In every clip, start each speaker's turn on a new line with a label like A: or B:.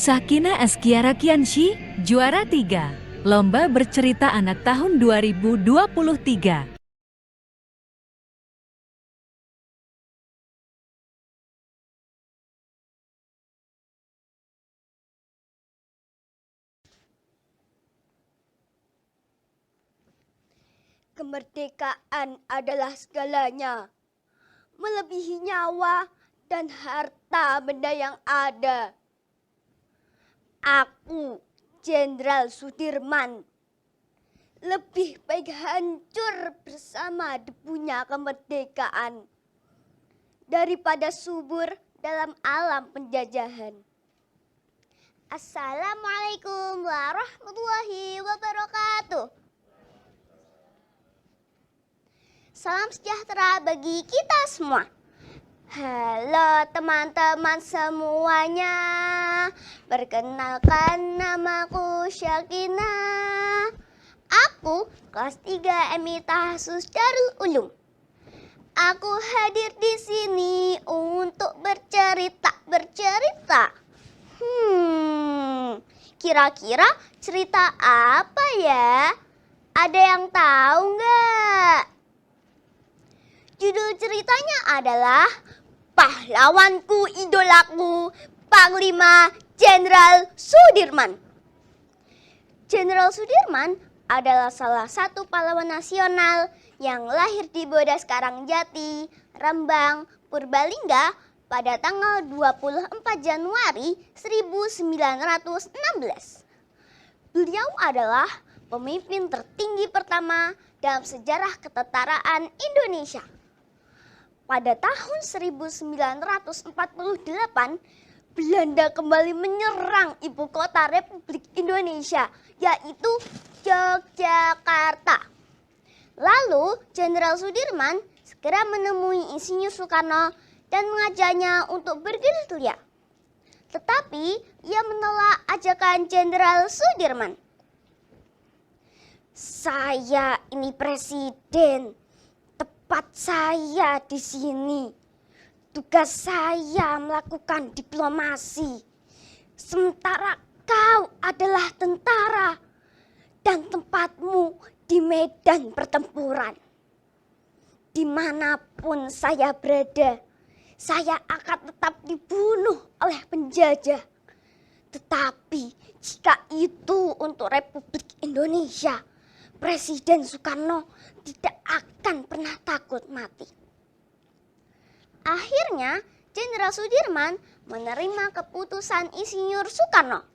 A: Sakina Eskiara Kianshi, juara 3, Lomba Bercerita Anak tahun 2023.
B: Kemerdekaan adalah segalanya, melebihi nyawa dan harta benda yang ada. Aku, Jenderal Sudirman, lebih baik hancur bersama debunya kemerdekaan daripada subur dalam alam penjajahan. Assalamualaikum warahmatullahi wabarakatuh. Salam sejahtera bagi kita semua. Halo teman-teman semuanya, perkenalkan namaku Syakina. Aku kelas 3 MI Tahsus Darul Ulum. Aku hadir di sini untuk bercerita. Kira-kira cerita apa ya? Ada yang tahu nggak? Judul ceritanya adalah Pahlawanku Idolaku, Panglima Jenderal Sudirman. Jenderal Sudirman adalah salah satu pahlawan nasional yang lahir di Bodas Karangjati, Rembang, Purbalingga pada tanggal 24 Januari 1916. Beliau adalah pemimpin tertinggi pertama dalam sejarah ketentaraan Indonesia. Pada tahun 1948, Belanda kembali menyerang ibu kota Republik Indonesia, yaitu Yogyakarta. Lalu, Jenderal Sudirman segera menemui Insinyur Soekarno dan mengajaknya untuk bergerilya. Tetapi, ia menolak ajakan Jenderal Sudirman. Saya ini presiden. Tepat saya di sini. Tugas saya melakukan diplomasi. Sementara kau adalah tentara dan tempatmu di medan pertempuran. Dimanapun saya berada, saya akan tetap dibunuh oleh penjajah. Tetapi jika itu untuk Republik Indonesia, Presiden Soekarno tidak akan pernah takut mati. Akhirnya, Jenderal Sudirman menerima keputusan Insinyur Soekarno.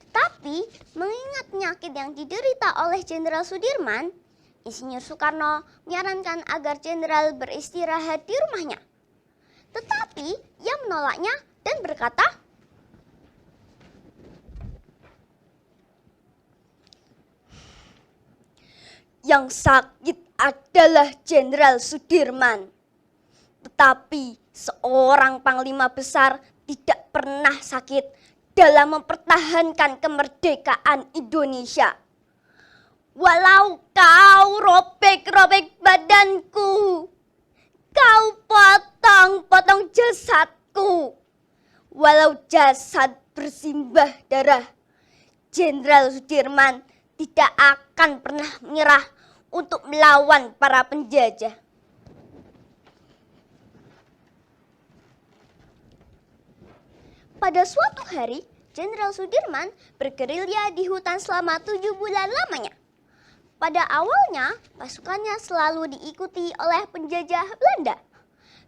B: Tetapi, mengingat penyakit yang diderita oleh Jenderal Sudirman, Insinyur Soekarno menyarankan agar Jenderal beristirahat di rumahnya. Tetapi, ia menolaknya dan berkata, yang sakit adalah Jenderal Sudirman. Tetapi seorang panglima besar tidak pernah sakit dalam mempertahankan kemerdekaan Indonesia. Walau kau robek-robek badanku, kau potong-potong jasadku, walau jasad bersimbah darah, Jenderal Sudirman tidak akan pernah menyerah untuk melawan para penjajah. Pada suatu hari, Jenderal Sudirman bergerilya di hutan selama 7 bulan lamanya. Pada awalnya, pasukannya selalu diikuti oleh penjajah Belanda.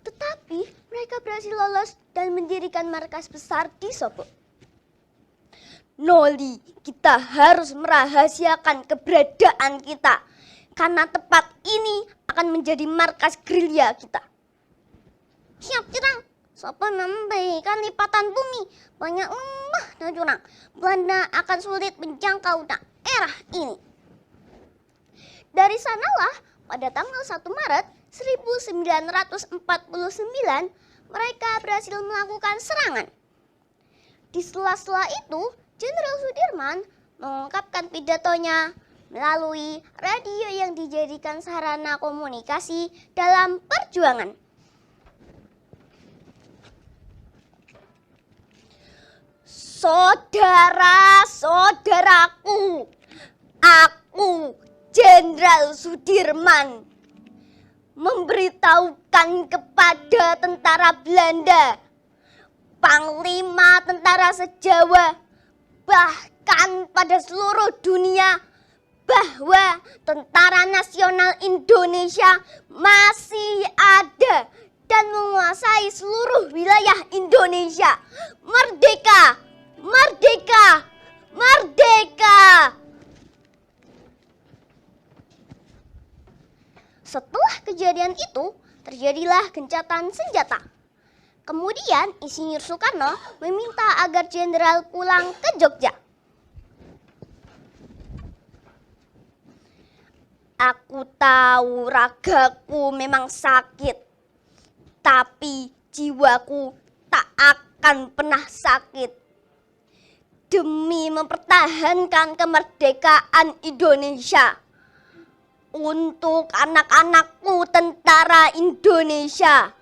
B: Tetapi mereka berhasil lolos dan mendirikan markas besar di Sobo. Noli, kita harus merahasiakan keberadaan kita, karena tempat ini akan menjadi markas gerilya kita. Siap, Jurang. Sopo memberikan lipatan bumi, banyak lembah dan jurang. Belanda akan sulit menjangkau daerah ini. Dari sanalah, pada tanggal 1 Maret 1949, mereka berhasil melakukan serangan. Di sela-sela itu, Jenderal Sudirman mengungkapkan pidatonya melalui radio yang dijadikan sarana komunikasi dalam perjuangan. Saudara-saudaraku, aku Jenderal Sudirman memberitahukan kepada tentara Belanda, Panglima Tentara Sejawa, bahkan pada seluruh dunia bahwa Tentara Nasional Indonesia masih ada dan menguasai seluruh wilayah Indonesia. Merdeka! Merdeka! Merdeka! Setelah kejadian itu, terjadilah gencatan senjata. Kemudian Insinyur Soekarno meminta agar jenderal pulang ke Jogja. Aku tahu ragaku memang sakit, tapi jiwaku tak akan pernah sakit. Demi mempertahankan kemerdekaan Indonesia. Untuk anak-anakku tentara Indonesia,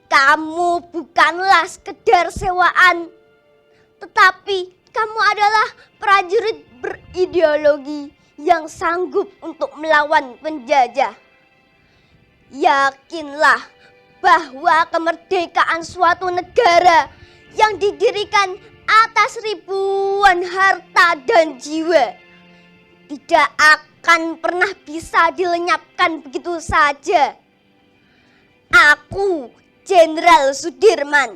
B: kamu bukanlah sekedar sewaan, tetapi kamu adalah prajurit berideologi yang sanggup untuk melawan penjajah. Yakinlah bahwa kemerdekaan suatu negara yang didirikan atas ribuan harta dan jiwa tidak akan pernah bisa dilenyapkan begitu saja. Aku, Jenderal Sudirman,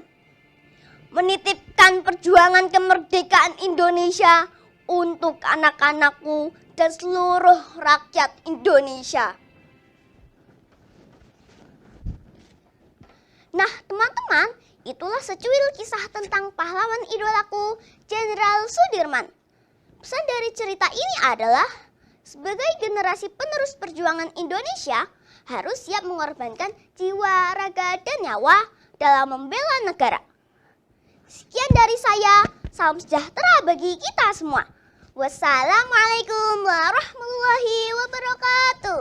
B: menitipkan perjuangan kemerdekaan Indonesia untuk anak-anakku dan seluruh rakyat Indonesia. Nah, teman-teman, itulah secuil kisah tentang pahlawan idolaku, Jenderal Sudirman. Pesan dari cerita ini adalah, sebagai generasi penerus perjuangan Indonesia, harus siap mengorbankan jiwa, raga, dan nyawa dalam membela negara. Sekian dari saya, salam sejahtera bagi kita semua. Wassalamualaikum warahmatullahi wabarakatuh.